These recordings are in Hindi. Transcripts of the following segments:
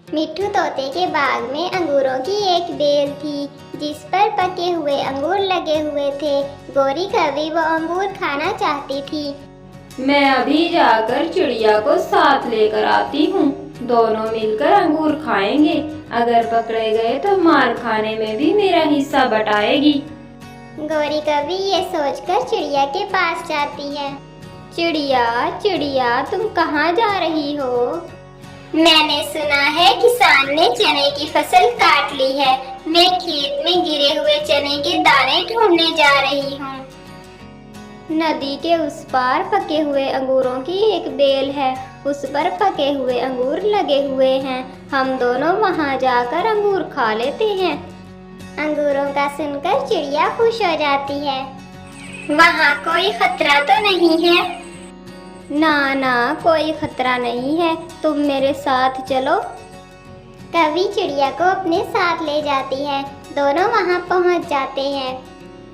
मिट्ठू तोते के बाग में अंगूरों की एक बेल थी जिस पर पके हुए अंगूर लगे हुए थे। गोरी कभी वो अंगूर खाना चाहती थी। मैं अभी जाकर चिड़िया को साथ लेकर आती हूँ। दोनों मिलकर अंगूर खाएंगे। अगर पकड़े गए तो मार खाने में भी मेरा हिस्सा बटाएगी। गोरी कभी ये सोचकर चिड़िया के पास जाती है। चिड़िया चिड़िया, तुम कहाँ जा रही हो? मैंने सुना है किसान ने चने की फसल काट ली है। मैं खेत में गिरे हुए चने के दाने ढूंढने जा रही हूँ। नदी के उस पार पके हुए अंगूरों की एक बेल है। उस पर पके हुए अंगूर लगे हुए हैं। हम दोनों वहां जाकर अंगूर खा लेते हैं। अंगूरों का सुनकर चिड़िया खुश हो जाती है। वहाँ कोई खतरा तो नहीं है? ना ना, कोई खतरा नहीं है। तुम मेरे साथ चलो। कभी चिड़िया को अपने साथ ले जाती है। दोनों वहाँ पहुँच जाते हैं।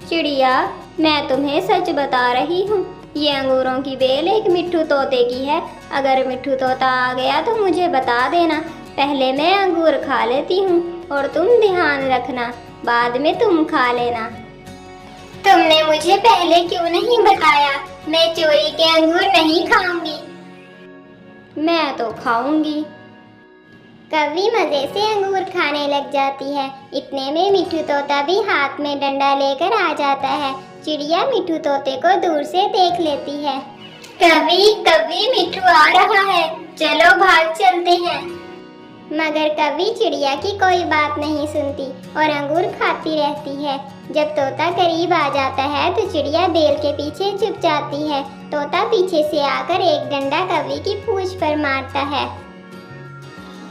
चिड़िया, मैं तुम्हें सच बता रही हूँ। ये अंगूरों की बेल एक मिट्ठू तोते की है। अगर मिट्ठू तोता आ गया तो मुझे बता देना। पहले मैं अंगूर खा लेती हूँ और तुम ध्यान रखना, बाद में तुम खा लेना। तुमने मुझे पहले क्यों नहीं बताया? मैं चोरी के अंगूर नहीं खाऊंगी। मैं तो खाऊंगी। कभी मजे से अंगूर खाने लग जाती है। इतने में मिट्ठू तोता भी हाथ में डंडा लेकर आ जाता है। चिड़िया मिट्ठू तोते को दूर से देख लेती है। कभी कभी मिट्ठू आ रहा है, चलो भाग चलते हैं। मगर कभी चिड़िया की कोई बात नहीं सुनती और अंगूर खाती रहती है। जब तोता करीब आ जाता है तो चिड़िया बेल के पीछे छुप जाती है। तोता पीछे से आकर एक डंडा कभी की पूंछ पर मारता है।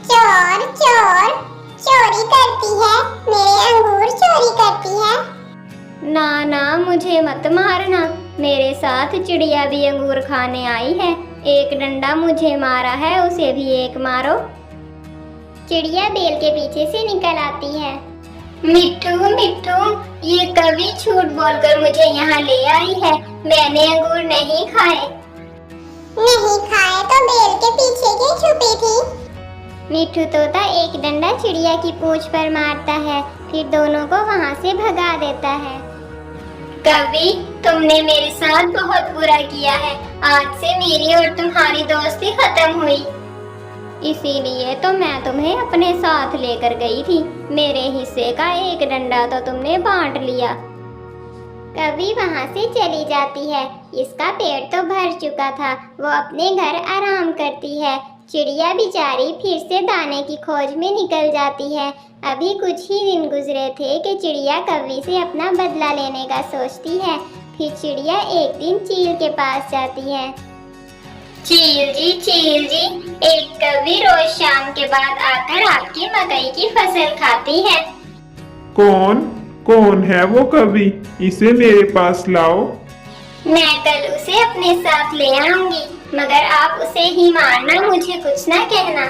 चोर चोर, चोरी करती है, मेरे अंगूर चोरी करती है। ना ना, मुझे मत मारना। मेरे साथ चिड़िया भी अंगूर खाने आई है। एक डंडा मुझे मारा है, उसे भी एक मारो। चिड़िया बेल के पीछे से निकल आती है। मिट्ठू मिट्ठू, ये कभी झूठ बोलकर मुझे यहाँ ले आई है। मैंने अंगूर नहीं खाए। नहीं खाए तो बेल के पीछे क्यों छुपी थी? मिट्ठू तोता एक डंडा चिड़िया की पूंछ पर मारता है, फिर दोनों को वहाँ से भगा देता है। कभी तुमने मेरे साथ बहुत बुरा किया है। आज से मेरी और तुम्हारी दोस्ती खत्म हुई। इसीलिए तो मैं तुम्हें अपने साथ लेकर गई थी। मेरे हिस्से का एक डंडा तो तुमने बांट लिया। कभी वहाँ से चली जाती है। इसका पेट तो भर चुका था। वो अपने घर आराम करती है। चिड़िया बेचारी फिर से दाने की खोज में निकल जाती है। अभी कुछ ही दिन गुजरे थे कि चिड़िया कौवी से अपना बदला लेने का सोचती है। फिर चिड़िया एक दिन चील के पास जाती है। चील जी, एक कौवी रोज शाम के बाद आकर आपकी मकई की फसल खाती है। कौन है वो कवि? इसे मेरे पास लाओ। मैं कल उसे अपने साथ ले आऊंगी, मगर आप उसे ही मारना, मुझे कुछ ना कहना।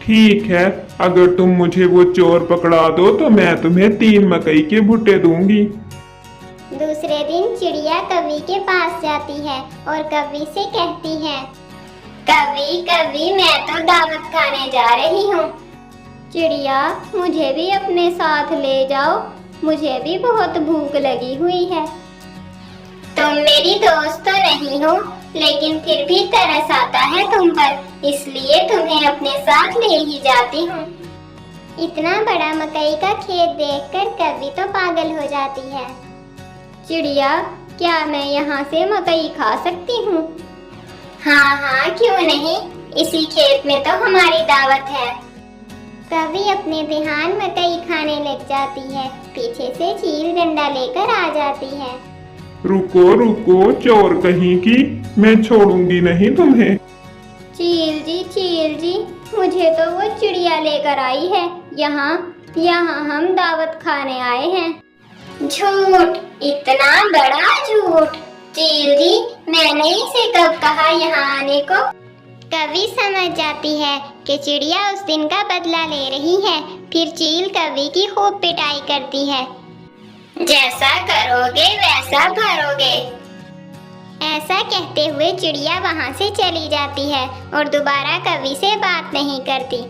ठीक है, अगर तुम मुझे वो चोर पकड़ा दो तो मैं तुम्हें 3 मकई के भुट्टे दूंगी। दूसरे दिन चिड़िया कवि के पास जाती है और कवि से कहती है, कवि मैं तो दावत खाने जा रही हूँ। चिड़िया, मुझे भी अपने साथ ले जाओ, मुझे भी बहुत भूख लगी हुई है। तुम मेरी दोस्त तो नहीं हो, लेकिन फिर भी तरस आता है तुम पर, इसलिए तुम्हें अपने साथ ले ही जाती हूँ। इतना बड़ा मकई का खेत देखकर कवि तो पागल हो जाती है। चिड़िया, क्या मैं यहाँ से मकई खा सकती हूँ? हाँ, क्यों नहीं, इसी खेत में तो हमारी दावत है। कवि अपने ध्यान मकई खाने लग जाती है। पीछे से चील डंडा लेकर आ जाती है। रुको चोर कहीं की, मैं छोड़ूंगी नहीं तुम्हें। चील जी, मुझे तो वो चिड़िया लेकर आई है। यहाँ हम दावत खाने आए हैं। झूठ, इतना बड़ा झूठ। चील जी, मैंने इसे कब कहा यहाँ आने को? कवि समझ जाती है कि चिड़िया उस दिन का बदला ले रही है। फिर चील कवि की खूब पिटाई करती है। जैसा करोगे वैसा भरोगे। ऐसा कहते हुए चिड़िया वहाँ से चली जाती है और दोबारा कवि से बात नहीं करती।